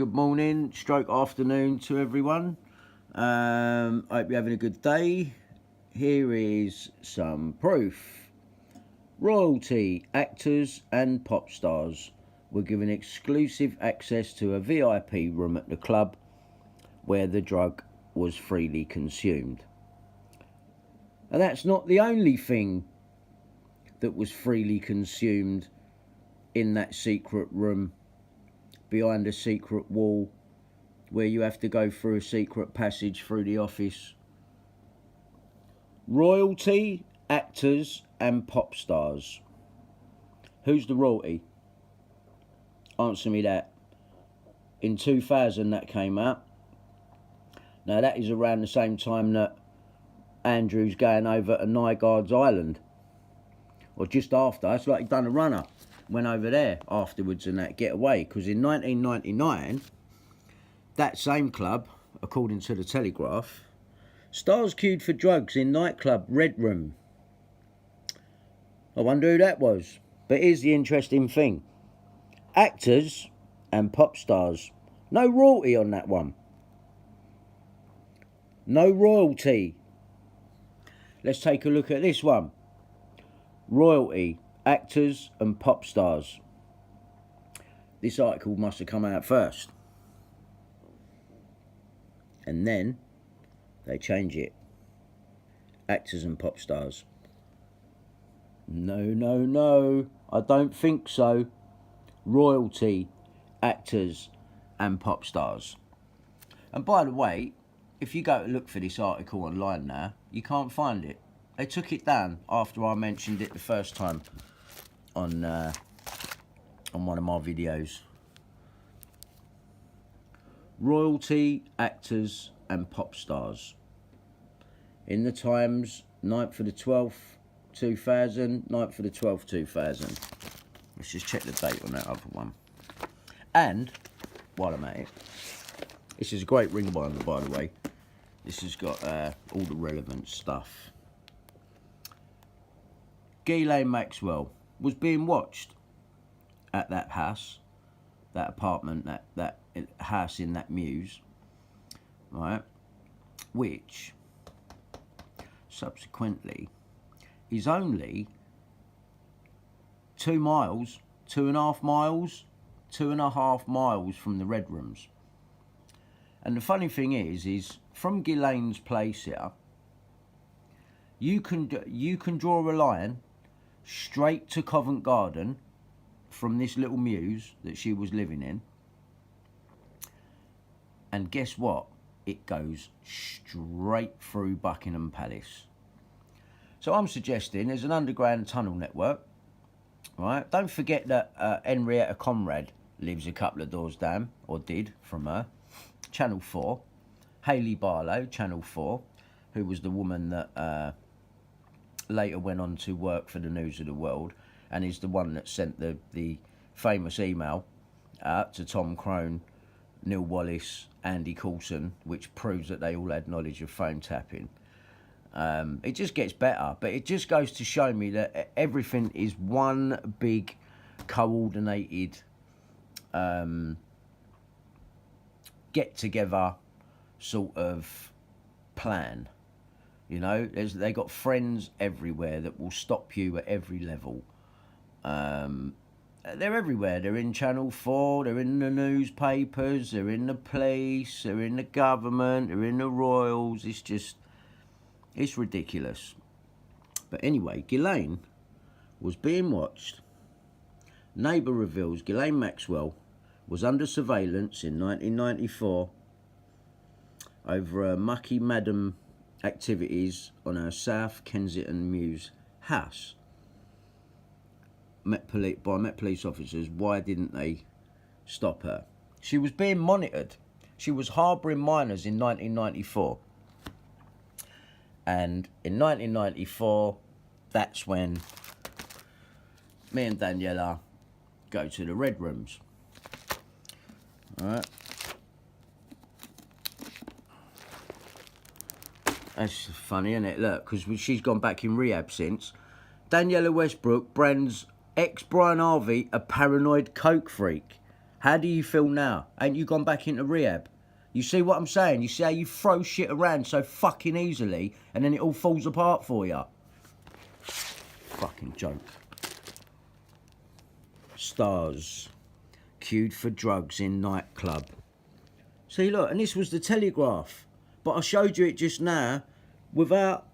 good morning, stroke afternoon to everyone. I hope you're having a good day. Here is some proof. Royalty, actors and pop stars were given exclusive access to a VIP room at the club where the drug was freely consumed. And that's not the only thing that was freely consumed in that secret room behind a secret wall where you have to go through a secret passage through the office. Royalty, actors and pop stars. Who's the royalty? Answer me that. In 2000 that came out. Now that is around the same time that Andrew's going over to Nygaard's Island. Or just after. It's like he'd done a runner. Went over there afterwards and that getaway. Because in 1999, that same club, according to the Telegraph, stars queued for drugs in nightclub Red Room. I wonder who that was. But here's the interesting thing. Actors and pop stars. No royalty on that one. No royalty. Let's take a look at this one. Royalty, actors and pop stars. This article must have come out first. And then they change it. Actors and pop stars. No. I don't think so. Royalty, actors and pop stars. And by the way, if you go to look for this article online now, you can't find it. They took it down after I mentioned it the first time on one of my videos. Royalty, actors and pop stars. In the Times, 9th of the 12th, 2000, 9th of the 12th, 2000. Let's just check the date on that other one. And, while I'm at it, this is a great ring binder, by the way. This has got all the relevant stuff. Ghislaine Maxwell was being watched at that house, that apartment, that house in that mews, right, which subsequently is only 2 miles, 2.5 miles, 2.5 miles from the Red Rooms. And the funny thing is from Ghislaine's place here, you can draw a line straight to Covent Garden from this little mews that she was living in. And guess what? It goes straight through Buckingham Palace. So I'm suggesting there's an underground tunnel network, right? Don't forget that Henrietta Conrad lives a couple of doors down, or did, from her. Channel 4. Hayley Barlow, Channel 4, who was the woman that later went on to work for the News of the World, and is the one that sent the famous email out to Tom Crone, Neil Wallace, Andy Coulson, which proves that they all had knowledge of phone tapping. It just gets better, but it just goes to show me that everything is one big coordinated get-together sort of plan. You know, they got friends everywhere that will stop you at every level. They're everywhere. They're in Channel 4, they're in the newspapers, they're in the police, they're in the government, they're in the royals. It's ridiculous. But anyway, Ghislaine was being watched. Neighbour reveals Ghislaine Maxwell was under surveillance in 1994 over her mucky madam activities on her South Kensington Mews house. Met police officers. Why didn't they stop her? She was being monitored. She was harbouring minors in 1994. And in 1994, that's when me and Daniela go to the Red Rooms. All right. That's funny, isn't it? Look, because she's gone back in rehab since. Daniela Westbrook brands ex-Brian Harvey a paranoid coke freak. How do you feel now? Ain't you gone back into rehab? You see what I'm saying? You see how you throw shit around so fucking easily and then it all falls apart for you? Fucking joke. Stars. Queued for drugs in nightclub. See, look, and this was the Telegraph. But I showed you it just now without...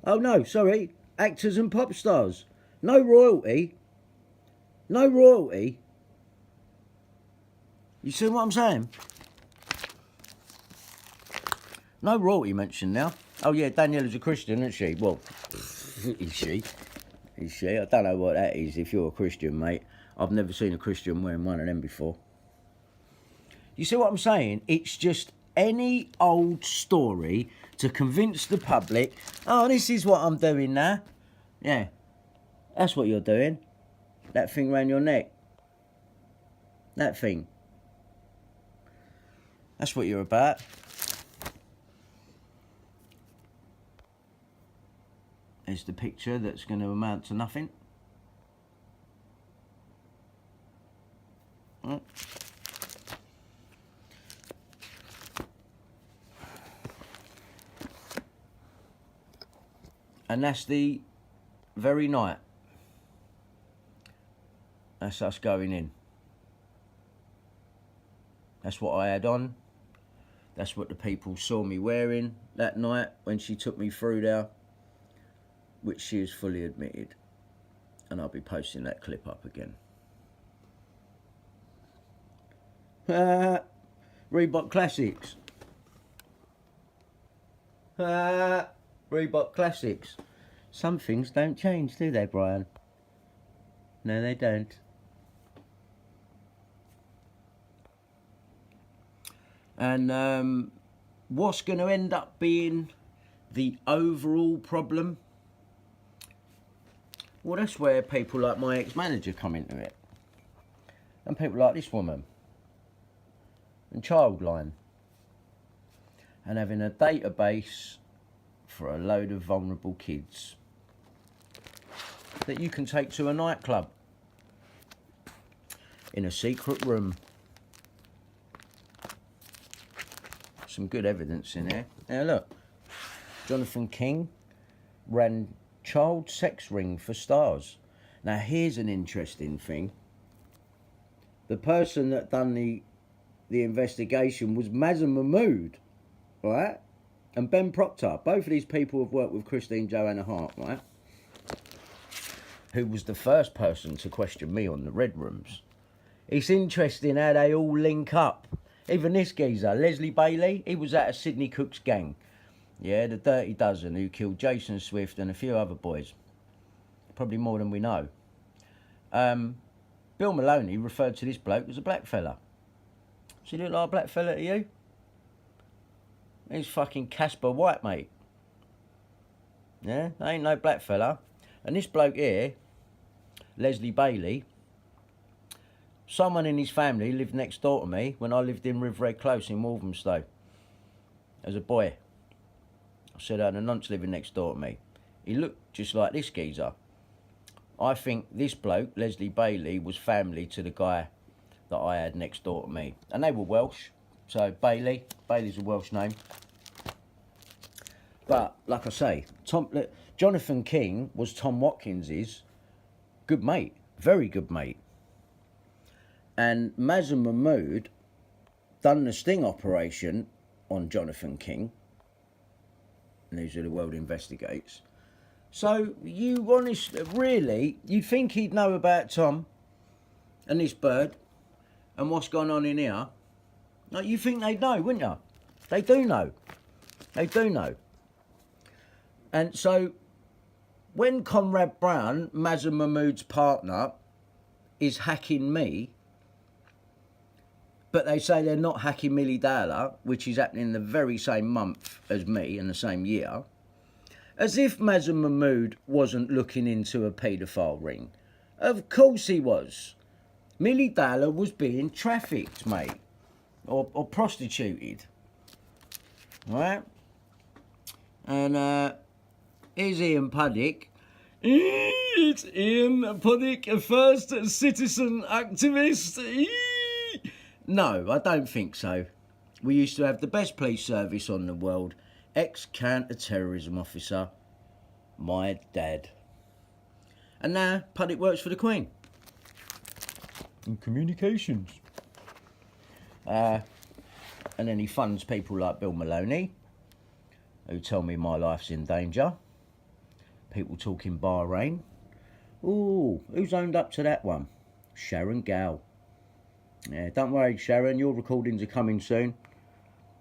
Oh, no, sorry. Actors and pop stars. No royalty. No royalty. You see what I'm saying? No royalty mentioned now. Oh, yeah, Daniela's a Christian, isn't she? Well, is she? Is she? I don't know what that is if you're a Christian, mate. I've never seen a Christian wearing one of them before. You see what I'm saying? It's just any old story to convince the public, oh, this is what I'm doing now. Yeah, that's what you're doing. That thing round your neck. That thing. That's what you're about. There's the picture that's going to amount to nothing. And that's the very night. That's us going in. That's what I had on. That's what the people saw me wearing that night when she took me through there, which she has fully admitted. And I'll be posting that clip up again. Reebok Classics. Reebok Classics. Some things don't change, do they, Brian? No, they don't. And what's going to end up being the overall problem? Well, that's where people like my ex-manager come into it. And people like this woman. And Childline. And having a database for a load of vulnerable kids that you can take to a nightclub in a secret room. Some good evidence in there. Now look, Jonathan King ran child sex ring for stars. Now here's an interesting thing. The person that done the investigation was Mazen Mahmood, right? And Ben Proctor. Both of these people have worked with Christine Joanna Hart, right? Who was the first person to question me on the Red Rooms. It's interesting how they all link up. Even this geezer, Leslie Bailey, he was out of Sidney Cook's gang. Yeah, the Dirty Dozen, who killed Jason Swift and a few other boys. Probably more than we know. Bill Maloney referred to this bloke as a black fella. Does he look like a black fella to you? He's fucking Casper White, mate. Yeah, there ain't no black fella. And this bloke here, Leslie Bailey, someone in his family lived next door to me when I lived in Rivered Close in Walthamstow. As a boy. I said I had a nonce living next door to me. He looked just like this geezer. I think this bloke, Leslie Bailey, was family to the guy that I had next door to me. And they were Welsh. So Bailey's a Welsh name. But, like I say, Jonathan King was Tom Watkins's good mate. Very good mate. And Mazen Mahmood done the sting operation on Jonathan King. News of the World Investigates. So, really, you'd think he'd know about Tom and this bird and what's gone on in here. Like, you think they'd know, wouldn't you? They do know. They do know. And so, when Conrad Brown, Mazen Mahmood's partner, is hacking me, but they say they're not hacking Millie Dowler, which is happening the very same month as me in the same year, as if Mazen Mahmood wasn't looking into a paedophile ring. Of course he was. Millie Dowler was being trafficked, mate, or prostituted. Right? And here's Ian Puddick. It's Ian Puddick, a first citizen activist. No, I don't think so. We used to have the best police service on the world. Ex-counter-terrorism officer, my dad. And now Puddick works for the Queen. In communications. And then he funds people like Bill Maloney, who tell me my life's in danger. People talking Bahrain. Ooh, who's owned up to that one? Sharon Gow. Yeah, don't worry, Sharon, your recordings are coming soon.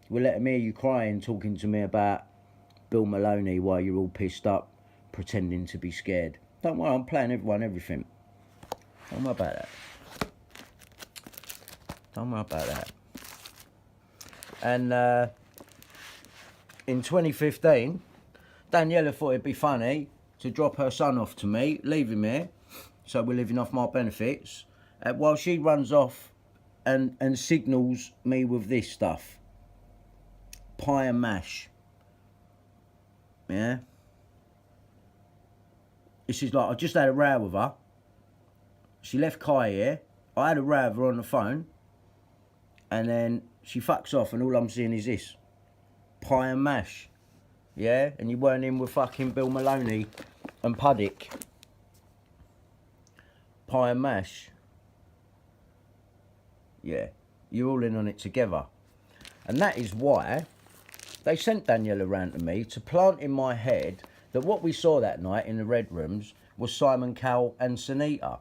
We'll let them hear you crying, talking to me about Bill Maloney while you're all pissed up, pretending to be scared. Don't worry, I'm playing everyone everything. Don't worry about that. Don't worry about that. And in 2015, Daniela thought it'd be funny to drop her son off to me, leave him here, so we're living off my benefits, while she runs off and signals me with this stuff. Pie and mash. Yeah? This is like, I just had a row with her. She left Kai here. I had a row with her on the phone. And then she fucks off and all I'm seeing is this. Pie and mash. Yeah? And you weren't in with fucking Bill Maloney and Puddick. Pie and mash. Yeah. You're all in on it together. And that is why they sent Daniela round to me to plant in my head that what we saw that night in the Red Rooms was Simon Cowell and Sunita.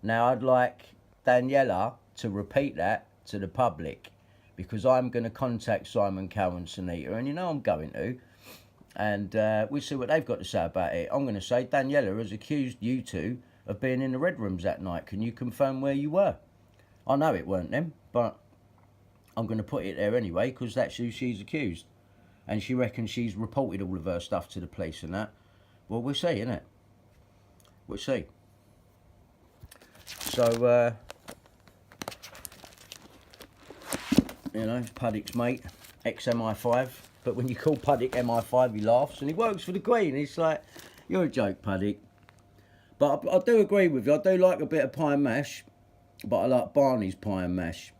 Now, I'd like Daniela to repeat that to the public, because I'm going to contact Simon Cowell and Sunita, and you know I'm going to, and we'll see what they've got to say about it. I'm going to say, Daniela has accused you two of being in the Red Rooms that night. Can you confirm where you were? I know it weren't them, but I'm going to put it there anyway, because that's who she's accused. And she reckons she's reported all of her stuff to the police and that. Well, we'll see, innit? We'll see. So, you know, Puddick's mate, ex-MI5. But when you call Puddick MI5, he laughs, and he works for the Queen. It's like, you're a joke, Puddick. But I do agree with you. I do like a bit of pie and mash, but I like Barney's pie and mash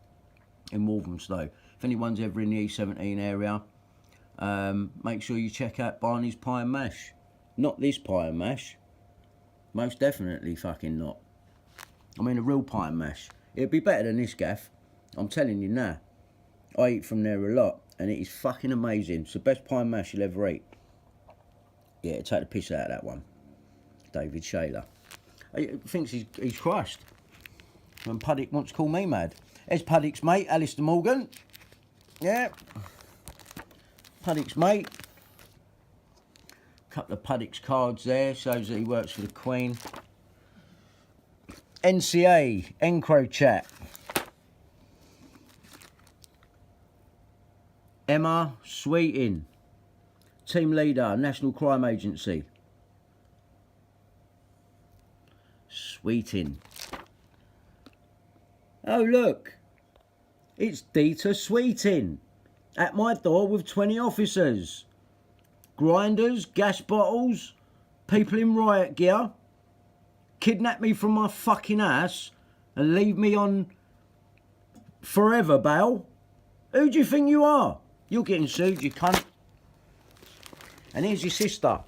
in Walthamstow. If anyone's ever in the E17 area, make sure you check out Barney's pie and mash. Not this pie and mash. Most definitely fucking not. I mean a real pie and mash. It'd be better than this, Gaff. I'm telling you now. I eat from there a lot, and it is fucking amazing. It's the best pie and mash you'll ever eat. Yeah, take the piss out of that one. David Shaler. He thinks he's crushed. When Puddick wants to call me mad. There's Puddick's mate, Alistair Morgan. Yeah. Puddick's mate. Couple of Puddick's cards there. Shows that he works for the Queen. NCA. EncroChat. Emma Sweeting. Team leader, National Crime Agency. Sweeting. Oh, look. It's Dita Sweeting. At my door with 20 officers. Grinders, gas bottles, people in riot gear. Kidnap me from my fucking house and leave me on forever bail. Who do you think you are? You're getting sued, you cunt. And here's your sister.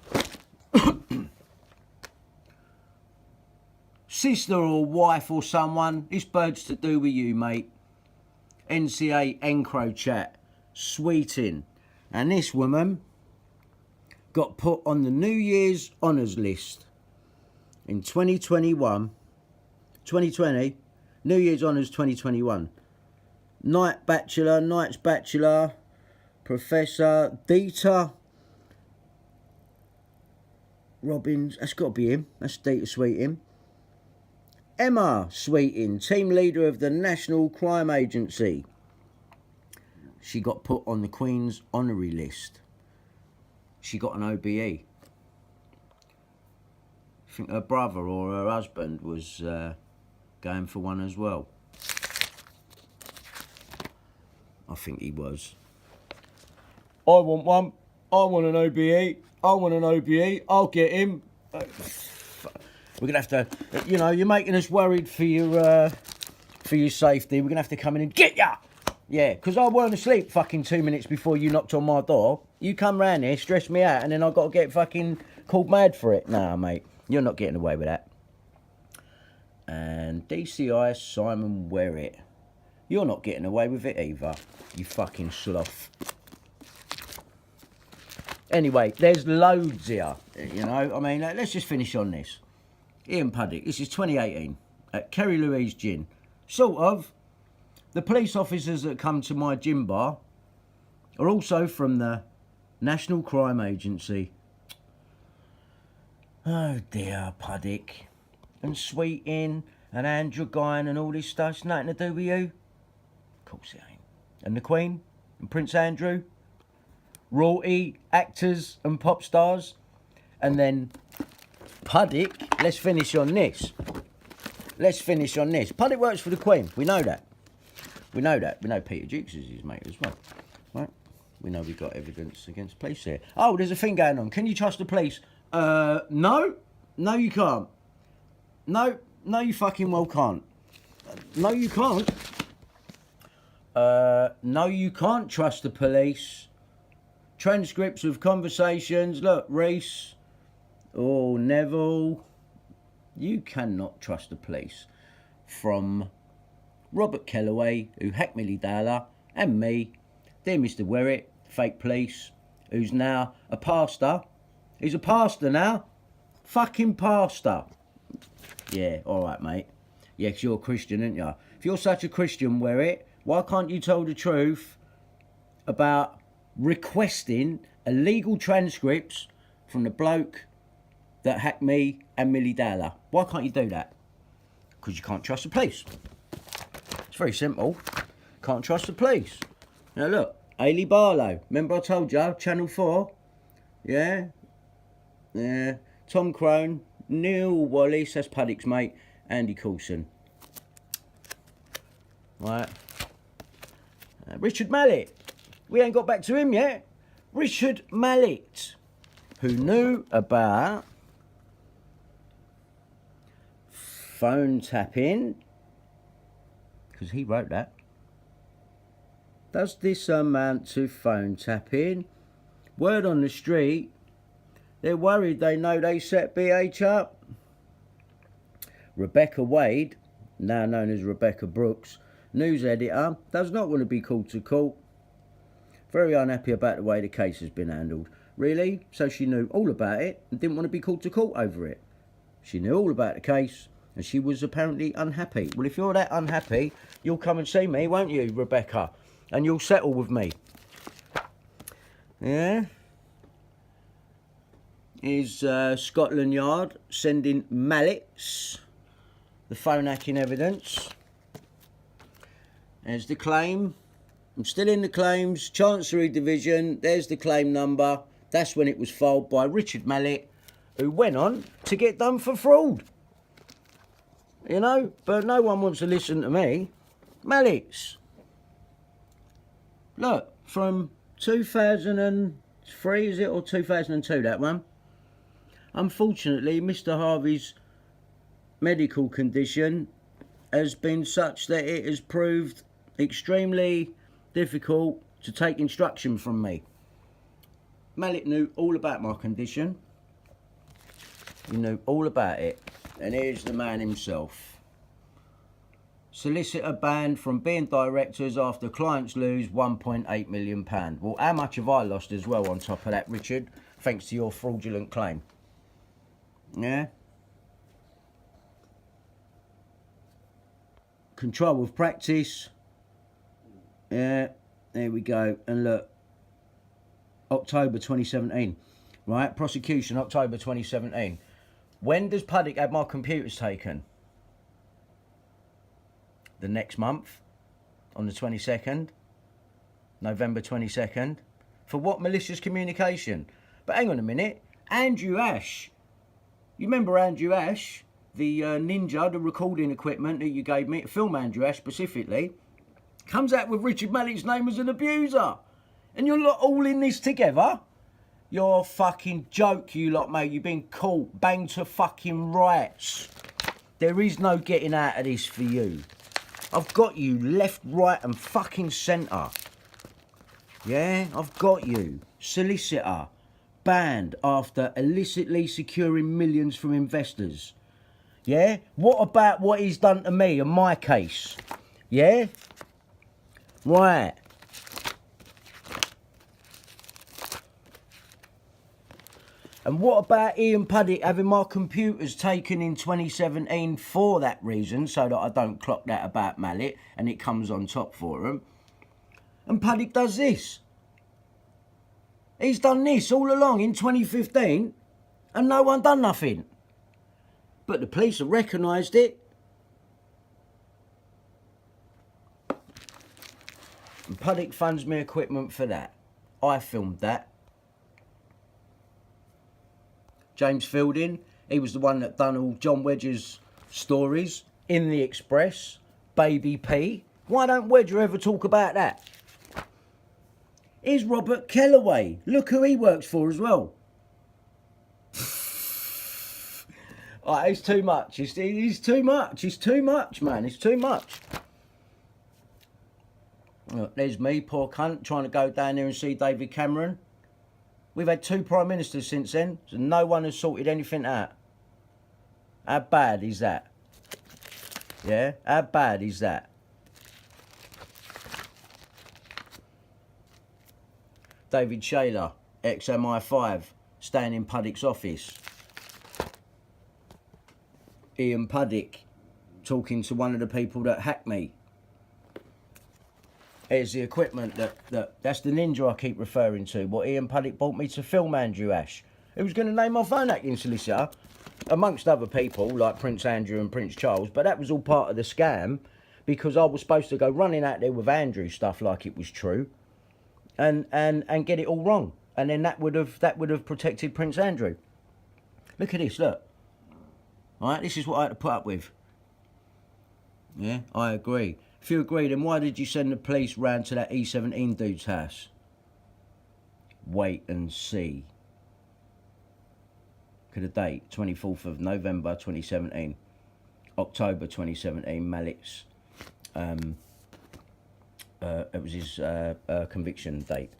Sister or wife or someone, this bird's to do with you, mate. NCA EncroChat, Sweeting. And this woman got put on the New Year's honours list in 2021. 2020, New Year's honours 2021. Night Bachelor, Night's Bachelor, Professor Dita Robbins, that's got to be him, that's Dita Sweeting. Emma Sweeting, team leader of the National Crime Agency. She got put on the Queen's honorary list. She got an OBE. I think her brother or her husband was going for one as well. I think he was. I want one. I want an OBE. I want an OBE. I'll get him. We're going to have to, you know, you're making us worried for your for your safety, we're going to have to come in and get ya. Yeah, because I weren't asleep fucking 2 minutes before you knocked on my door. You come round here, stress me out, and then I've got to get fucking called mad for it. Nah, mate, you're not getting away with that. And DCI Simon Werrett. You're not getting away with it either, you fucking sloth. Anyway, there's loads here, you know. I mean, let's just finish on this. Ian Puddick, this is 2018, at Kerry Louise Gin. Sort of. The police officers that come to my gin bar are also from the National Crime Agency. Oh dear, Puddick. And Sweeting and Androgyne and all this stuff's nothing to do with you? Of course it ain't. And the Queen and Prince Andrew, royalty, actors and pop stars. And then Puddick, let's finish on this. Puddick works for the Queen, we know that. We know Peter Jukes is his mate as well, right? We know we've got evidence against police here. Oh, there's a thing going on. Can you trust the police? No, you can't. No, you fucking well can't. No, you can't. No, you can't trust the police. Transcripts of conversations. Look, Reese. Oh, Neville. You cannot trust the police. From Robert Kellaway, who hacked Millie Dowler, and me, dear Mr. Werrett, fake police, who's now a pastor. He's a pastor now. Fucking pastor. Yeah, alright, mate. Yeah, 'cause you're a Christian, aren't you? If you're such a Christian, Werrett, why can't you tell the truth about requesting illegal transcripts from the bloke that hacked me and Millie Dowler? Why can't you do that? Because you can't trust the police. It's very simple. Can't trust the police. Now look, Ailey Barlow. Remember I told you, Channel 4? Yeah? Yeah. Tom Crone, Neil Wallace, that's Puddick's mate, Andy Coulson. Right. Richard Mallet. We ain't got back to him yet. Richard Mallet, who knew about phone tapping, because he wrote that. Does this amount to phone tapping? Word on the street, they're worried they know they set BH up. Rebecca Wade, now known as Rebecca Brooks, news editor, does not want to be called to court. Very unhappy about the way the case has been handled. Really? So she knew all about it and didn't want to be called to court over it. She knew all about the case and she was apparently unhappy. Well, if you're that unhappy, you'll come and see me, won't you, Rebecca? And you'll settle with me. Yeah? Is Scotland Yard sending mallets, the phone hacking evidence. There's the claim. I'm still in the claims. Chancery Division. There's the claim number. That's when it was filed by Richard Mallet, who went on to get done for fraud. You know, but no one wants to listen to me. Mallets. Look, from 2003, is it, or 2002, that one? Unfortunately, Mr. Harvey's medical condition has been such that it has proved extremely difficult to take instruction from me. Mallet knew all about my condition. He knew all about it. And here's the man himself. Solicitor banned from being directors after clients lose £1.8 million. Well, how much have I lost as well on top of that, Richard? Thanks to your fraudulent claim. Yeah? Control of practice. Yeah, there we go. And look, October 2017. Right, prosecution, October 2017. When does Puddick have my computers taken? The next month, on the 22nd, November 22nd. For what malicious communication? But hang on a minute, Andrew Ash. You remember Andrew Ash? The Ninja, the recording equipment that you gave me, film Andrew Ash specifically, comes out with Richard Mallet's name as an abuser. And you're lot all in this together? You're a fucking joke, you lot, mate. You've been caught, banged to fucking rights. There is no getting out of this for you. I've got you left, right and fucking centre. Yeah, I've got you. Solicitor, banned after illicitly securing millions from investors. Yeah? What about what he's done to me in my case? Yeah? Right. And what about Ian Puddick having my computers taken in 2017 for that reason, so that I don't clock that about Mallet and it comes on top for him? And Puddick does this. He's done this all along in 2015 and no one done nothing. But the police have recognised it. And Puddick funds me equipment for that. I filmed that. James Fielding, he was the one that done all John Wedger's stories in the Express, Baby P. Why don't Wedger ever talk about that? Here's Robert Kellaway. Look who he works for as well. It's too much. It's too much. It's too much, man. It's too much. Look, there's me, poor cunt, trying to go down there and see David Cameron. We've had 2 Prime Ministers since then, so no one has sorted anything out. How bad is that? Yeah? How bad is that? David Shaler, ex-MI5, staying in Puddick's office. Ian Puddick, talking to one of the people that hacked me. Here's the equipment that's the Ninja I keep referring to, what Ian Puddick bought me to film Andrew Ash. He was going to name my phone hacking solicitor, amongst other people like Prince Andrew and Prince Charles, but that was all part of the scam because I was supposed to go running out there with Andrew stuff like it was true and get it all wrong. And then that would have protected Prince Andrew. Look at this, look. Alright, this is what I had to put up with. Yeah, I agree. If you agree, then why did you send the police round to that E17 dude's house? Wait and see. Look at the date, 24th of November 2017. October 2017, Malicious. It was his conviction date.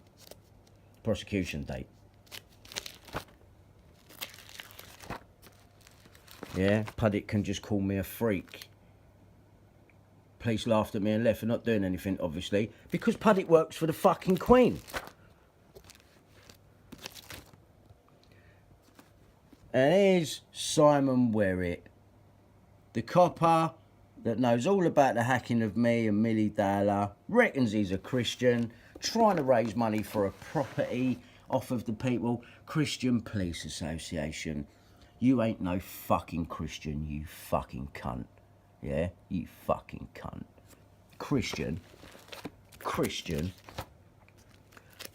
Prosecution date. Yeah, Puddick can just call me a freak. Police laughed at me and left for not doing anything, obviously, because Puddick works for the fucking Queen. And here's Simon Werrett, the copper that knows all about the hacking of me and Millie Dowler, reckons he's a Christian, trying to raise money for a property off of the people. Christian Police Association. You ain't no fucking Christian, you fucking cunt. Yeah, you fucking cunt. Christian?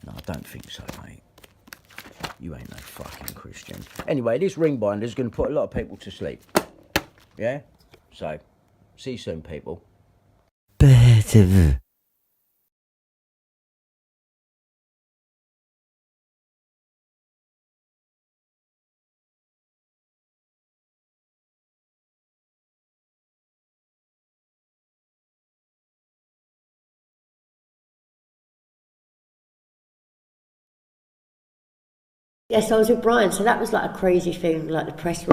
No, I don't think so, mate. You ain't no fucking Christian. Anyway, this ring binder's going to put a lot of people to sleep. Yeah? So, see you soon, people. Yes, I was with Brian, so that was like a crazy thing. Like the press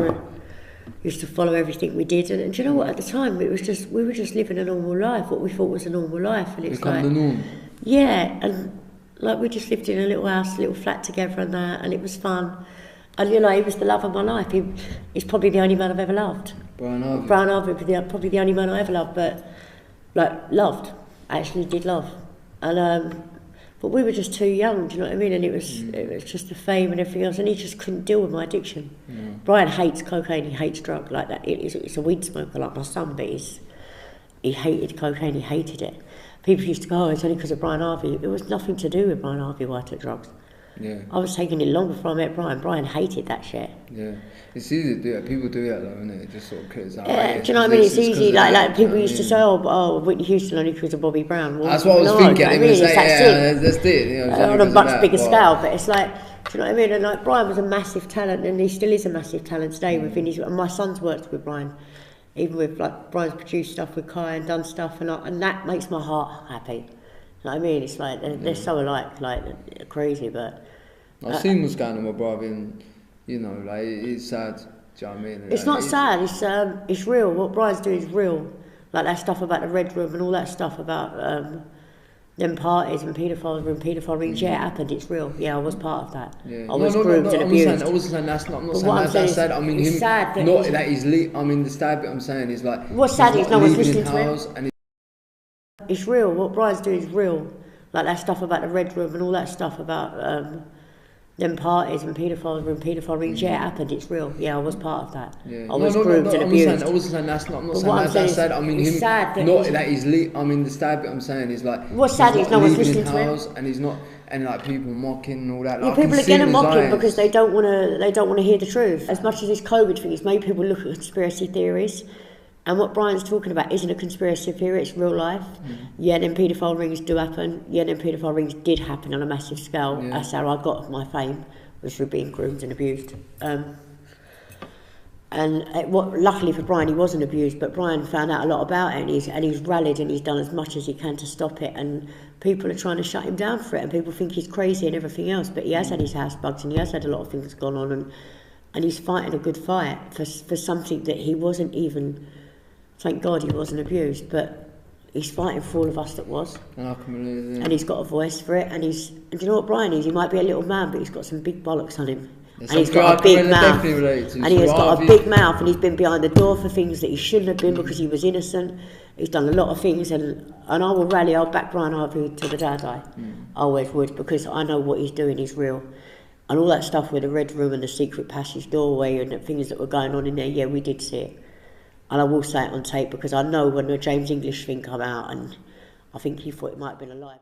used to follow everything we did, and do you know what? At the time, we were just living a normal life, what we thought was a normal life, and it's like the norm. Yeah, and like we just lived in a little house, a little flat together, and it was fun. And you know, he was the love of my life. He's probably the only man I've ever loved. Brian Harvey, probably the only man I ever loved, but like loved, actually did love, and. But we were just too young, do you know what I mean? And it was just the fame and everything else, and he just couldn't deal with my addiction. Yeah. Brian hates cocaine, he hates drugs like that. It's a weed smoker like my son, but he hated cocaine, he hated it. People used to go, oh, it's only because of Brian Harvey. It was nothing to do with Brian Harvey why I took drugs. Yeah. I was taking it long before I met Brian. Brian hated that shit. Yeah. It's easy to do that. People do that though, isn't it? Just sort of criticise. Yeah, do you know what I mean? It's easy. Like people used to say, oh, Whitney Houston only because of Bobby Brown. Well, that's what I was thinking. I mean, that's it. You know, on a much bigger scale, but it's like, do you know what I mean? And like Brian was a massive talent, and he still is a massive talent today within his. And my son's worked with Brian. even with like Brian's produced stuff with Kai and done stuff, and that makes my heart happy. You know what I mean? It's like they're so alike, like crazy, but I've seen what's going on with brother, and you know, like it's sad. Do you know what I mean? It's not sad. It's real. What Brian's doing is real. Like that stuff about the Red Room and all that stuff about them parties and paedophile rings. Yeah, it happened. It's real. Yeah, I was part of that. Yeah. I was groomed and abused. I wasn't saying that's not. I'm not But saying what I'm that's saying sad. I mean him. sad that Not that he's. I mean the sad bit I'm saying is like. What's sad is no one's listening to him. And it's real. What Brian's doing is real. Like that stuff about the Red Room and all that stuff about them parties and paedophile rings. Yeah, it happened. It's real. Yeah, I was part of that. Yeah. I was groomed and abused. I wasn't saying that's not. I'm not But saying what I'm saying that's sad. is I mean it's him. sad that Not that he's. I mean the sad bit I'm saying is like. What's sad is no one's leaving listening to him. house and he's not. And like people mocking and all that. Yeah, Like, people are getting mocking because they don't want to hear the truth. As much as this COVID thing has made people look at conspiracy theories, and what Brian's talking about isn't a conspiracy theory; it's real life. Yeah, then paedophile rings do happen. Yeah, then paedophile rings did happen on a massive scale. Yeah. That's how I got my fame, was through being groomed and abused. Luckily for Brian, he wasn't abused, but Brian found out a lot about it, and he's rallied and he's done as much as he can to stop it. And people are trying to shut him down for it, and people think he's crazy and everything else. But he has had his house bugged, and he has had a lot of things gone on, and he's fighting a good fight for something that he wasn't even. Thank God he wasn't abused, but he's fighting for all of us that was. And I can believe it. And he's got a voice for it, and do you know what Brian is? He might be a little man, but he's got some big bollocks on him. And he's got a big mouth. And he has got a big mouth, and he's been behind the door for things that he shouldn't have been because he was innocent. He's done a lot of things, and I will rally, I'll back Brian Harvey to the day I die. I always would, because I know what he's doing is real. And all that stuff with the Red Room and the secret passage doorway and the things that were going on in there, yeah, we did see it. And I will say it on tape because I know when the James English thing came out, and I think he thought it might have been a lie.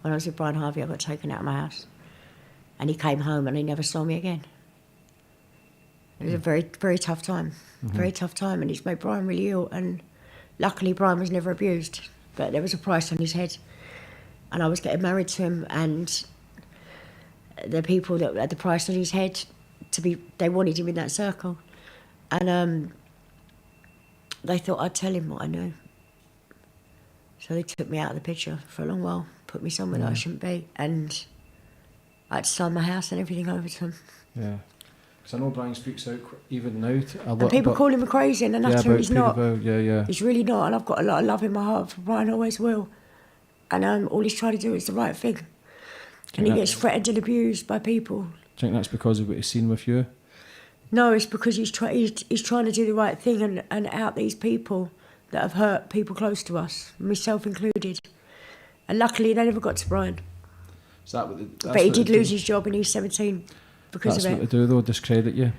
When I was with Brian Harvey, I got taken out of my house. And he came home and he never saw me again. It was a very, very tough time. Very tough time, and it's made Brian really ill. And luckily, Brian was never abused, but there was a price on his head. And I was getting married to him, and the people that had the price on his head, they wanted him in that circle. And they thought I'd tell him what I knew. So they took me out of the picture for a long while, put me somewhere that I shouldn't be, and I had to sign my house and everything over to him. Yeah. Because I know Brian speaks out even now a lot. And people call him crazy, and naturally he's not. Yeah. He's really not, and I've got a lot of love in my heart for Brian, always will. And all he's trying to do is the right thing. And he gets threatened and abused by people. Do you think that's because of what he's seen with you? No, it's because he's trying to do the right thing and out these people that have hurt people close to us, myself included. And luckily they never got to Brian. Is that what but he did lose his job when he was 17 because of it. That's what they do though, discredit you.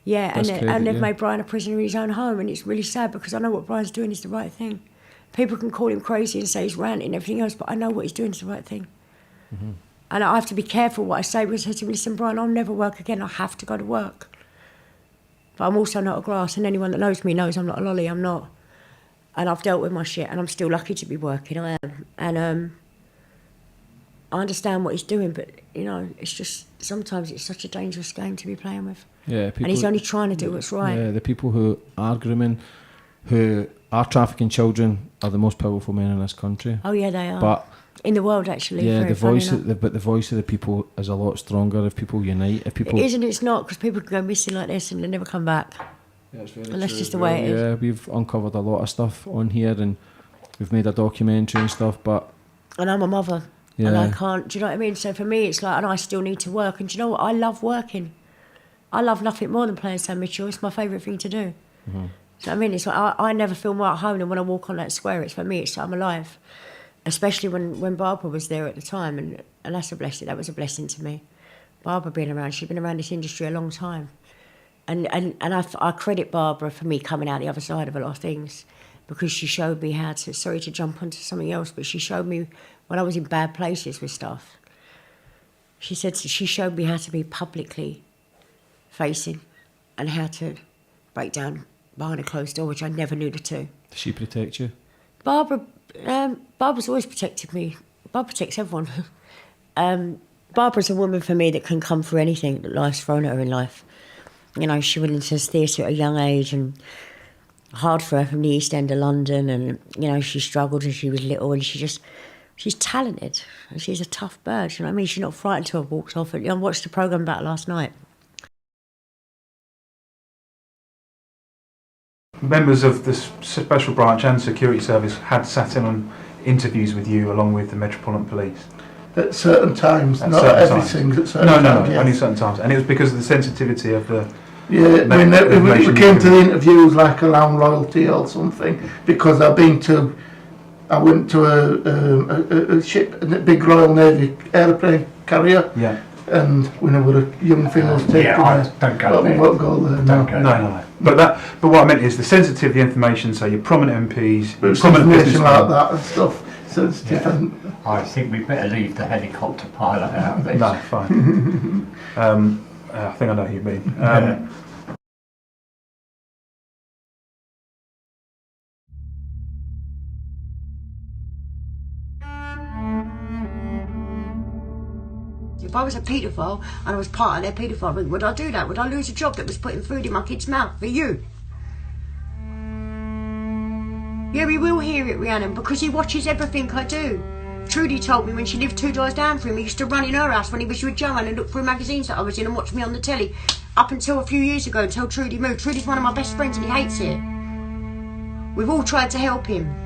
Yeah, and they've made Brian a prisoner in his own home, and it's really sad because I know what Brian's doing is the right thing. People can call him crazy and say he's ranting and everything else, but I know what he's doing is the right thing. Mm-hmm. And I have to be careful what I say, because I said to him, listen, Brian, I'll never work again. I have to go to work. But I'm also not a grass, and anyone that knows me knows I'm not a lolly. I'm not. And I've dealt with my shit, and I'm still lucky to be working. I am. And I understand what he's doing, but, you know, it's just, sometimes it's such a dangerous game to be playing with. Yeah, people, and he's only trying to do what's right. Yeah, the people who are grooming, who are trafficking children, are the most powerful men in this country. Oh yeah, they are. But in the world, actually. Yeah, the voice of the people is a lot stronger if people unite. If people, it isn't. It's not, because people can go missing like this and they never come back. Yeah, it's very and that's true just the way it is. Yeah, we've uncovered a lot of stuff on here, and we've made a documentary and stuff. But and I'm a mother, and I can't. Do you know what I mean? So for me, it's like, and I still need to work. And do you know what? I love working. I love nothing more than playing Sam Mitchell. It's my favourite thing to do. Mm-hmm. So I mean, it's like I never feel more at home than when I walk on that square. It's for me. It's like I'm alive. Especially when Barbara was there at the time, and that's a blessing. That was a blessing to me. Barbara being around, she's been around this industry a long time, and I credit Barbara for me coming out the other side of a lot of things, because she showed me how to. Sorry to jump onto something else, but she showed me when I was in bad places with stuff. She showed me how to be publicly facing, and how to break down behind a closed door, which I never knew to do. Does she protect you? Barbara's always protected me. Barbara protects everyone. Barbara's a woman for me that can come through anything that life's thrown at her in life. You know, she went into theatre at a young age, and hard for her from the East End of London, and, you know, she struggled when she was little, and she's talented, and she's a tough bird, you know what I mean? She's not frightened till I've walked off. I watched the programme about last night. Members of the Special Branch and Security Service had sat in on interviews with you along with the Metropolitan Police? At certain times, At not certain everything, times. at certain times. No, yes. only certain times. And it was because of the sensitivity of the... Yeah, when we came to the interviews like around royalty or something, because I went to a ship, a big Royal Navy aeroplane carrier. Yeah. And when I was a young thing, I was taken don't go there. We won't go there. No. But what I meant is the sensitivity of the information. So your prominent MPs, But prominent information businessmen. like that and stuff. So it's different. I think we better leave the helicopter pilot out of this. No, fine. I think I know who you mean. If I was a paedophile and I was part of their paedophile ring, would I do that? Would I lose a job that was putting food in my kid's mouth for you? Yeah, we will hear it, Rhiannon, because he watches everything I do. Trudy told me when she lived 2 doors down from him, he used to run in her house when he was with Joanne and look through magazines that I was in and watch me on the telly. Up until a few years ago, until Trudy moved. Trudy's one of my best friends and he hates it. We've all tried to help him.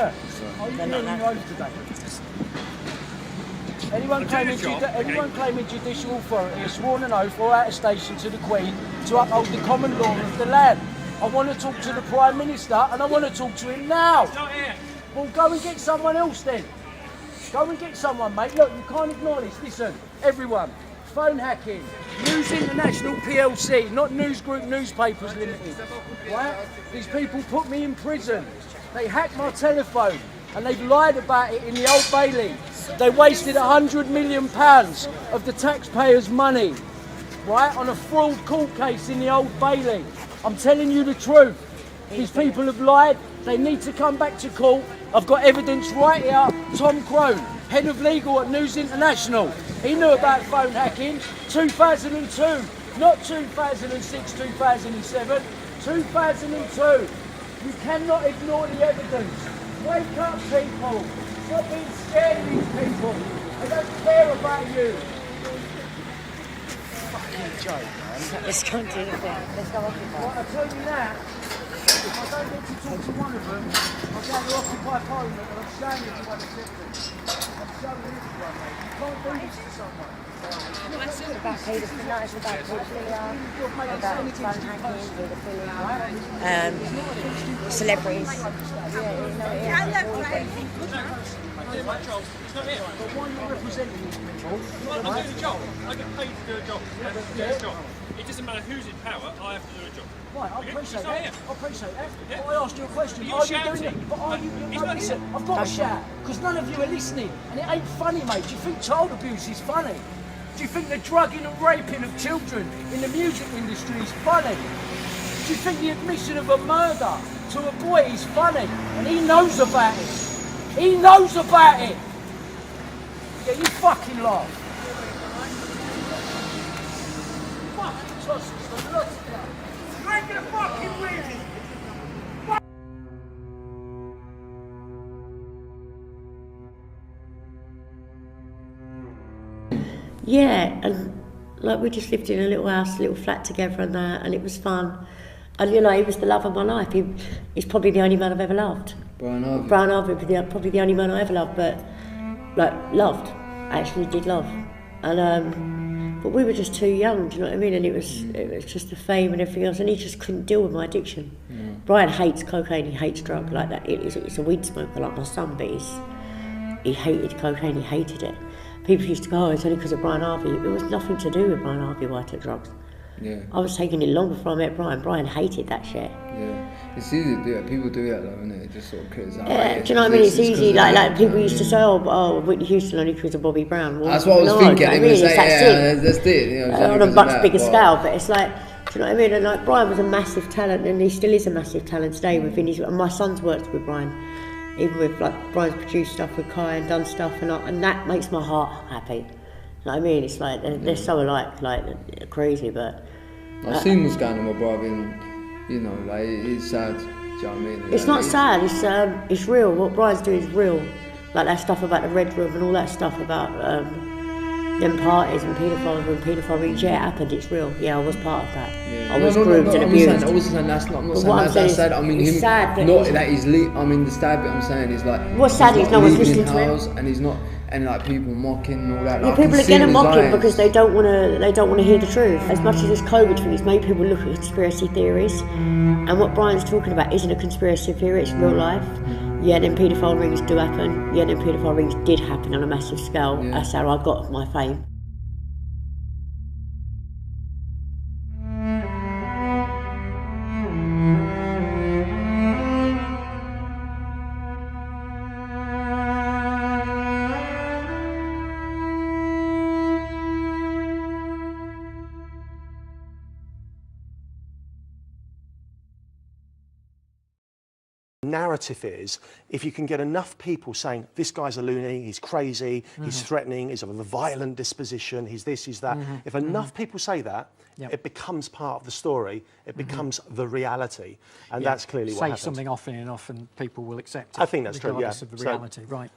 Sir, are you clearing your oath today? Anyone claiming judicial authority has sworn an oath or attestation to the Queen to uphold the common law of the land. I want to talk to the Prime Minister and I want to talk to him now. He's not here. Well, go and get someone else then. Go and get someone, mate. Look, you can't ignore this. Listen, everyone. Phone hacking. News International PLC, not News Group Newspapers Limited. Right? These people put me in prison. They hacked my telephone and they've lied about it in the Old Bailey. They wasted £100 million of the taxpayers' money, right, on a fraud court case in the Old Bailey. I'm telling you the truth. These people have lied. They need to come back to court. I've got evidence right here. Tom Crone, head of legal at News International. He knew about phone hacking. 2002, not 2006, 2007. 2002. You cannot ignore the evidence. Wake up, people. Stop being scared of these people. They don't care about you. Fucking joke, man. Let's go and do the thing. Let's go occupy. Well, I tell you now, if I don't get to talk to one of them, I'll go to Occupy Parliament and I'm showing you to one acceptance. I'm showing you to one, mate. You can't do this to someone. It's about paedophilia, it's about paedophilia, about phone hacking, paedophilia, celebrities. doing my job. He's not here. But why are you representing these people? I'm doing a job. I get paid to do a job. I have to do a job. It doesn't matter who's in power, I have to do a job. Right, I appreciate that. I appreciate that. Yeah. But I asked you a question. Are Are you you doing shouting? it? But are you? He's No, not listen, here. I've got to shout because none of you are listening, and it ain't funny, mate. Do you think child abuse is funny? Do you think the drugging and raping of children in the music industry is funny? Do you think the admission of a murder to a boy is funny? And he knows about it. He knows about it. Yeah, you fucking laugh. Fucking trust us, look. You ain't gonna fucking win. Yeah, and like we just lived in a little house, a little flat together and that, and it was fun. And you know, he was the love of my life. He's probably the only man I've ever loved. Brian Harvey. Brian Harvey was probably the only man I ever loved, but like loved. I actually did love. And but we were just too young, do you know what I mean? And it was just the fame and everything else, and he just couldn't deal with my addiction. Yeah. Brian hates cocaine, he hates drugs like that. It's a weed smoker like my son, but he hated cocaine, he hated it. People used to go, oh, it's only because of Brian Harvey. It was nothing to do with Brian Harvey why I took drugs. Yeah. I was taking it long before I met Brian. Brian hated that shit. Yeah. It's easy to do it. People do that though, isn't it? Just sort of criticise. Yeah, do you know what I mean? It's easy. Like people used to say, oh, Whitney Houston only because of Bobby Brown. Well, that's what I was thinking. I mean, it's that's it. You know, on a much bigger scale, but it's like, do you know what I mean? And like Brian was a massive talent, and he still is a massive talent today. Within his, and my son's worked with Brian, even with like Brian's produced stuff with Kai and done stuff, and that makes my heart happy. You know what I mean? It's like they're so alike, like crazy, but. I've seen what's going on with Bob, and you know, like it's sad. Do you know what I mean? It's not sad. It's real. What Brian's doing is real. Like that stuff about the Red Room and all that stuff about them parties and paedophile rings. Yeah, it happened. It's real. Yeah, I was part of that. Yeah. I was groomed and abused. I wasn't saying that's not. I'm not saying that's sad. I mean, him. Sad, not that he's. I mean, the sad bit I'm saying is like. What's sad is no one's listening to him, and he's not. And like people mocking and all that. Yeah, people are getting mocking because they don't want to hear the truth. As much as this COVID thing has made people look at conspiracy theories, and what Brian's talking about isn't a conspiracy theory; it's real life. Yeah, then paedophile rings do happen. Yeah, then paedophile rings did happen on a massive scale. Yeah. That's how I got my fame. Narrative is, if you can get enough people saying, this guy's a loony, he's crazy, he's threatening, he's of a violent disposition, he's this, he's that. If enough people say that, it becomes part of the story, it becomes the reality. And that's clearly what happens. Say something often enough and people will accept it. I think that's true, yeah. Regardless of the reality, right.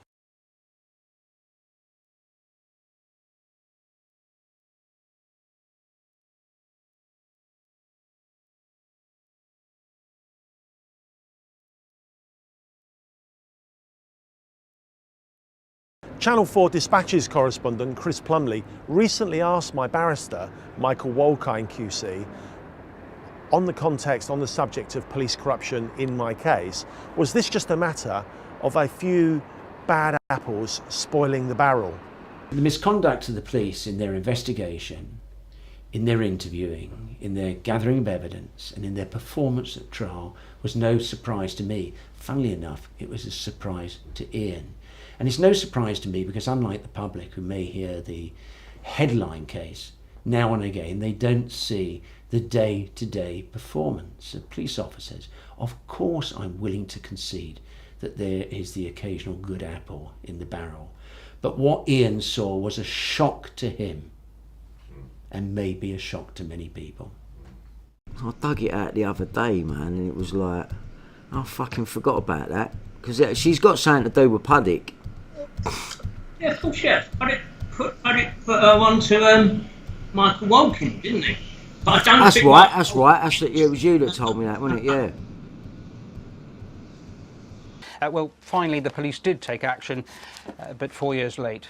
Channel 4 Dispatches correspondent Chris Plumley recently asked my barrister, Michael Wolkine QC, on the context, on the subject of police corruption in my case, was this just a matter of a few bad apples spoiling the barrel? The misconduct of the police in their investigation, in their interviewing, in their gathering of evidence, and in their performance at trial was no surprise to me. Funnily enough, it was a surprise to Ian. And it's no surprise to me because, unlike the public who may hear the headline case, now and again they don't see the day-to-day performance of police officers. Of course I'm willing to concede that there is the occasional good apple in the barrel. But what Ian saw was a shock to him, and maybe a shock to many people. I dug it out the other day, man, and it was like, I fucking forgot about that. Because she's got something to do with Puddick. Yeah, of course, yeah. Puddick put her on to Michael Wolkine, didn't he? But I don't That's think right, that's right. Yeah, it was you that told me that, wasn't it? Yeah. Well, finally, the police did take action, but 4 years late.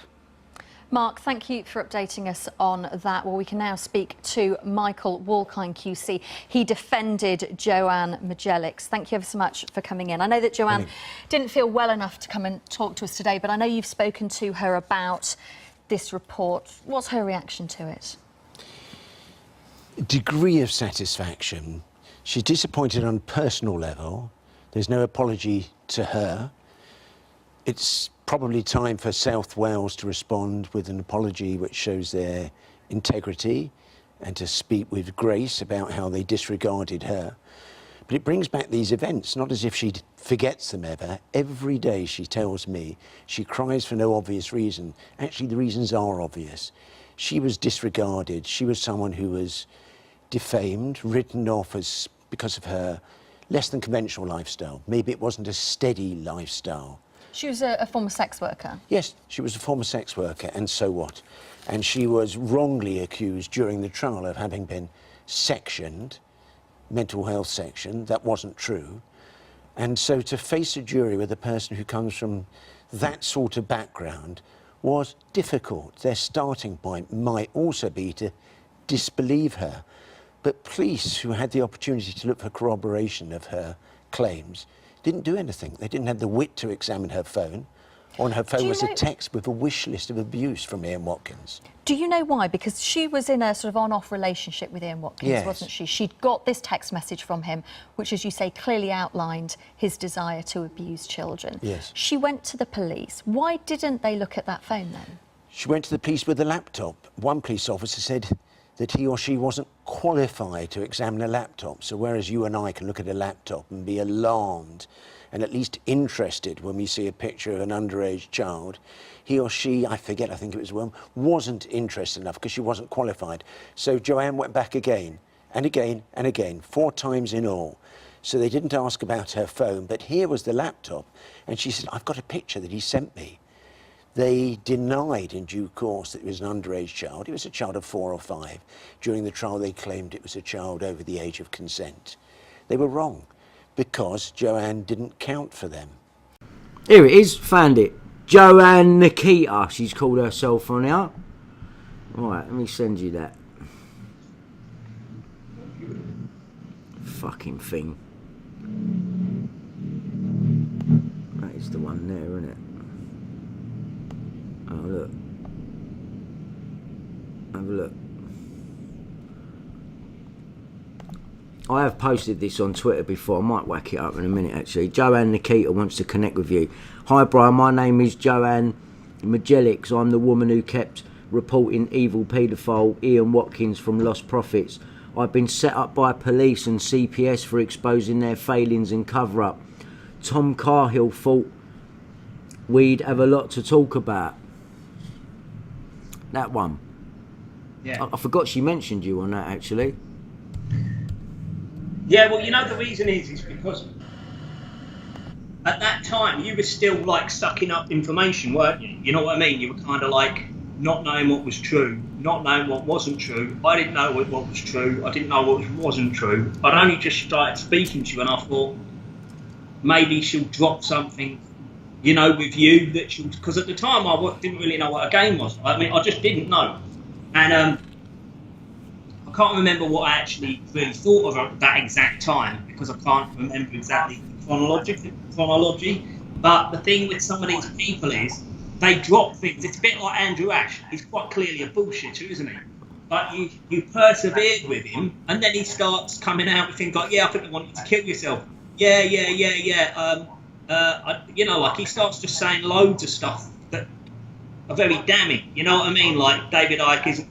Mark, thank you for updating us on that. Well, we can now speak to Michael Wolkine QC. He defended Joanne Majelix. Thank you ever so much for coming in. I know that Joanne didn't feel well enough to come and talk to us today, but I know you've spoken to her about this report. What's her reaction to it? Degree of satisfaction. She's disappointed on a personal level. There's no apology to her. It's probably time for South Wales to respond with an apology which shows their integrity and to speak with grace about how they disregarded her. But it brings back these events, not as if she forgets them ever. Every day she tells me she cries for no obvious reason. Actually, the reasons are obvious. She was disregarded. She was someone who was defamed, written off as because of her less than conventional lifestyle. Maybe it wasn't a steady lifestyle. She was a former sex worker. Yes, she was a former sex worker, and so what? And she was wrongly accused during the trial of having been sectioned, mental health section. That wasn't true. And so to face a jury with a person who comes from that sort of background was difficult. Their starting point might also be to disbelieve her. But police who had the opportunity to look for corroboration of her claims didn't do anything. They didn't have the wit to examine her phone. On her phone was a text with a wish list of abuse from Ian Watkins. Do you know why? Because she was in a sort of on-off relationship with Ian Watkins, Yes. wasn't she? She'd got this text message from him, which, as you say, clearly outlined his desire to abuse children. Yes. She went to the police. Why didn't they look at that phone then? She went to the police with a laptop. One police officer said that he or she wasn't qualified to examine a laptop. So whereas you and I can look at a laptop and be alarmed and at least interested when we see a picture of an underage child, he or she, I think it was one, wasn't interested enough because she wasn't qualified. So Joanne went back again and again and again, 4 times in all. So they didn't ask about her phone, but here was the laptop. And she said, I've got a picture that he sent me. They denied in due course that it was an underage child. It was a child of 4 or 5. During the trial, they claimed it was a child over the age of consent. They were wrong because Joanne didn't count for them. Here it is, found it. Joanne Nikita, she's called herself on here. Right, let me send you that. Fucking thing. That is the one there, isn't it? Oh, look. Have a look. I have posted this on Twitter before. I might whack it up in a minute, actually. Joanne Nikita wants to connect with you. Hi, Brian. My name is Joanne Majelix. I'm the woman who kept reporting evil paedophile Ian Watkins from Lost Profits. I've been set up by police and CPS for exposing their failings and cover-up. Tom Carhill thought we'd have a lot to talk about. That one. Yeah. I forgot she mentioned you on that, actually. Yeah, well, you know, the reason is because at that time you were still like sucking up information, weren't you? You know what I mean? You were kind of like not knowing what was true, not knowing what wasn't true. I didn't know what was true. I didn't know what wasn't true. I'd only just started speaking to you and I thought maybe she'll drop something, you know, with you, that she, because at the time I didn't really know what a game was. I mean, I just didn't know, and I can't remember what I actually really thought of at that exact time, because I can't remember exactly the chronology. But the thing with some of these people is they drop things. It's a bit like Andrew Ash. He's quite clearly a bullshitter, isn't he? But you persevered with him, and then he starts coming out with things like, yeah, I think you wanted to kill yourself. Yeah. You know, like he starts just saying loads of stuff that are very damning. You know what I mean? Like David Icke isn't.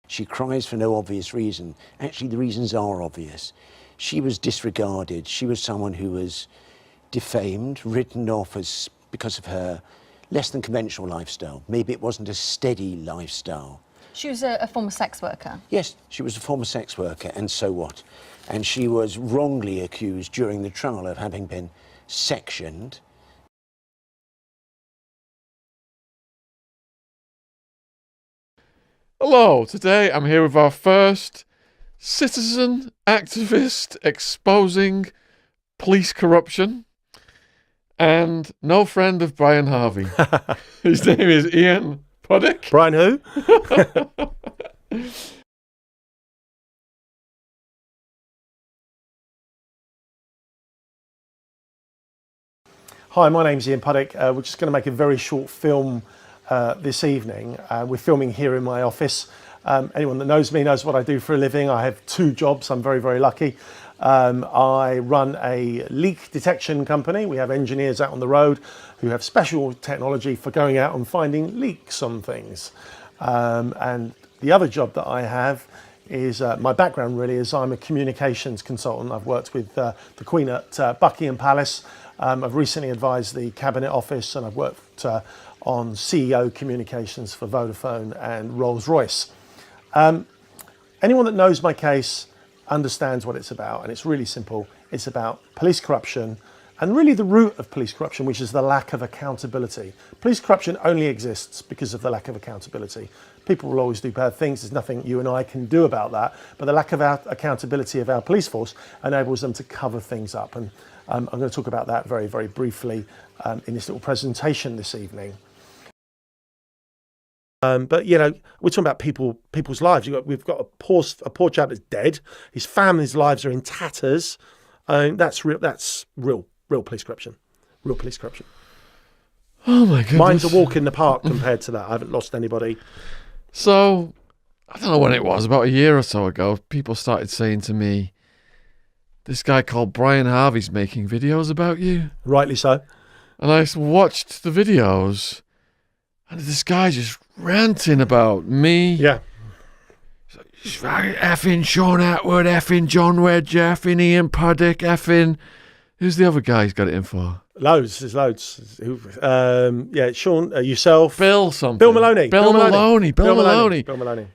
She cries for no obvious reason. Actually, the reasons are obvious. She was disregarded. She was someone who was defamed, written off as because of her less than conventional lifestyle. Maybe it wasn't a steady lifestyle. She was a former sex worker. Yes, she was a former sex worker, and so what? And she was wrongly accused during the trial of having been sectioned. Hello, today I'm here with our first citizen activist exposing police corruption and no friend of Brian Harvey. His name is Ian Puddick. Brian who? Hi, my name's Ian Puddick. We're just going to make a very short film this evening. We're filming here in my office. Anyone that knows me knows what I do for a living. I have 2 jobs. I'm very, very lucky. I run a leak detection company. We have engineers out on the road who have special technology for going out and finding leaks on things. And the other job that I have is, my background really is I'm a communications consultant. I've worked with the Queen at Buckingham Palace. I've recently advised the Cabinet Office, and I've worked on CEO communications for Vodafone and Rolls-Royce. Anyone that knows my case understands what it's about, and it's really simple. It's about police corruption, and really the root of police corruption, which is the lack of accountability. Police corruption only exists because of the lack of accountability. People will always do bad things. There's nothing you and I can do about that, but the lack of accountability of our police force enables them to cover things up. And I'm going to talk about that very, very briefly in this little presentation this evening. But you know, we're talking about people's lives. We've got a poor chap that's dead. His family's lives are in tatters. That's real police corruption. Real police corruption. Oh my goodness. Mine's a walk in the park compared to that. I haven't lost anybody. So, I don't know when it was, about a year or so ago, people started saying to me, this guy called Brian Harvey's making videos about you. Rightly so. And I watched the videos, and this guy just ranting about me. Yeah. Effing Sean Atwood, effing John Wedger, effing Ian Puddick, effing... Who's the other guy he's got it in for? Loads. There's loads. Yeah, Sean, yourself. Bill something. Bill Maloney. Bill Maloney. Bill Maloney.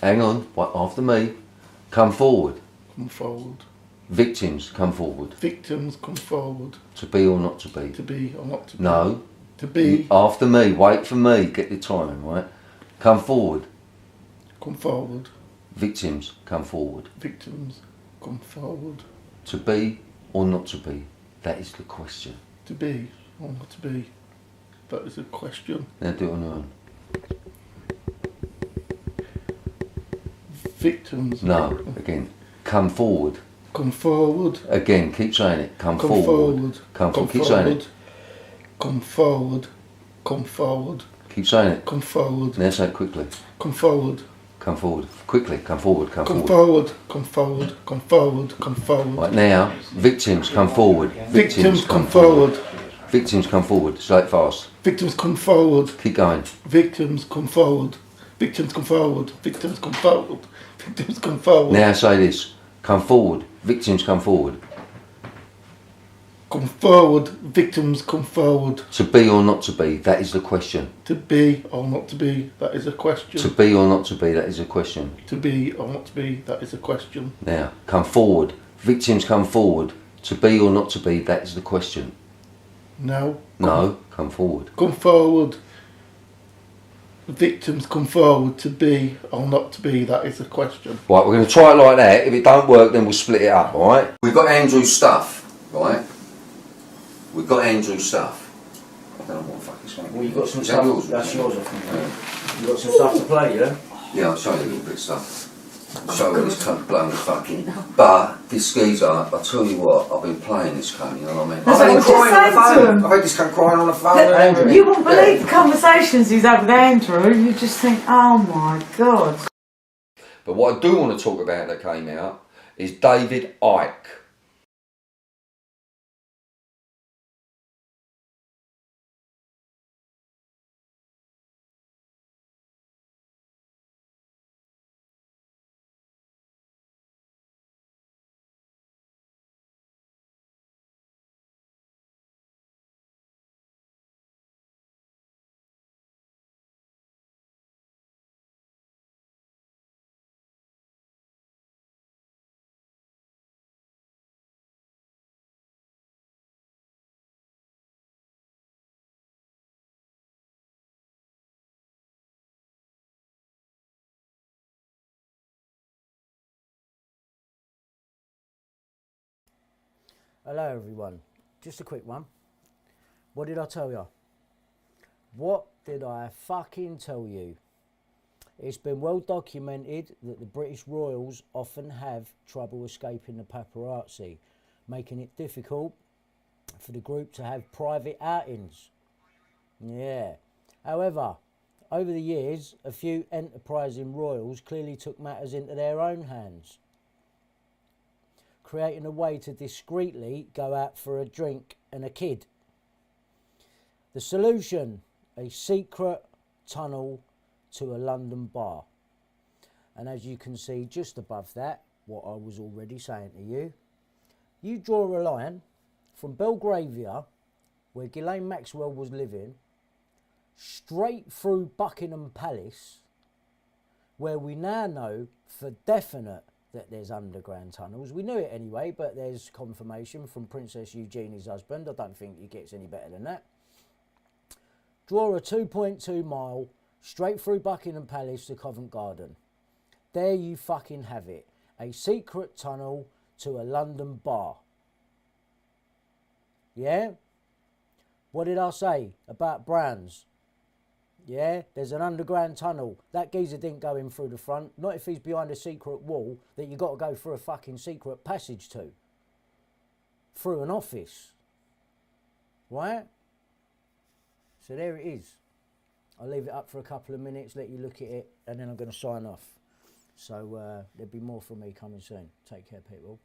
Hang on, after me. Come forward. Come forward. Victims, come forward. Victims, come forward. To be or not to be? To be or not to be? No. To be. After me, wait for me, get the timing, right? Come forward. Come forward. Victims, come forward. Victims, Come forward. To be or not to be? That is the question. To be or not to be? That is a question. Now do it on your own. Victims. No, again. Come forward. Come forward. Again, keep saying it. Come forward. Forward. Come forward. Keep forward. saying it. Come forward. Come forward. Keep saying it. Come forward. Now say it quickly. Come forward. Come forward. Quickly. Come forward. Come Come forward. forward. Come forward. Come forward. Come forward. Right now, victims come forward. Victims come forward. Victims come forward. Say it fast. Victims come forward. Keep going. Victims come forward. Victims come forward. Victims come forward. Victims come forward. Now say this. Come forward. Victims come forward. Come forward. Victims come forward. To be or not to be? That is the question. To be or not to be? That is a question. To be or not to be? That is a question. To be or not to be? That is a question. Now, come forward. Victims come forward. To be or not to be? That is the question. No. No, come forward. Come forward. Victims come forward. To be or not to be? That is a question. Right, we're going to try it like that. If it don't work, then we'll split it up, alright? We've got Andrew's stuff, right? We've got Andrew's stuff. I don't know what the fuck it's going. Well, you've got some Is stuff. that yours? That's yours, I think. You've got some stuff to play, yeah? Yeah, I'll show you a little bit of stuff. Show you this cunt blowing the fucking. But this geezer, I tell you what, I've been playing this cunt, you know what I mean? That's what I was just saying to him. I've had this cunt crying on the phone. You wouldn't believe the conversations he's had with Andrew. You just think, oh my God. But what I do want to talk about that came out is David Icke. Hello everyone, just a quick one. What did I tell you? What did I fucking tell you? It's been well documented that the British royals often have trouble escaping the paparazzi, making it difficult for the group to have private outings. Yeah. However, over the years, a few enterprising royals clearly took matters into their own hands, creating a way to discreetly go out for a drink and a kid. The solution, a secret tunnel to a London bar. And as you can see just above that, what I was already saying to you, you draw a line from Belgravia, where Ghislaine Maxwell was living, straight through Buckingham Palace, where we now know for definite that there's underground tunnels. We knew it anyway, but there's confirmation from Princess Eugenie's husband. I don't think it gets any better than that. Draw a 2.2 mile straight through Buckingham Palace to Covent Garden. There you fucking have it. A secret tunnel to a London bar. Yeah? What did I say about brands? Yeah, there's an underground tunnel. That geezer didn't go in through the front. Not if he's behind a secret wall that you got to go through a fucking secret passage to. Through an office. Right? So there it is. I'll leave it up for a couple of minutes, let you look at it, and then I'm going to sign off. So there'll be more from me coming soon. Take care, people.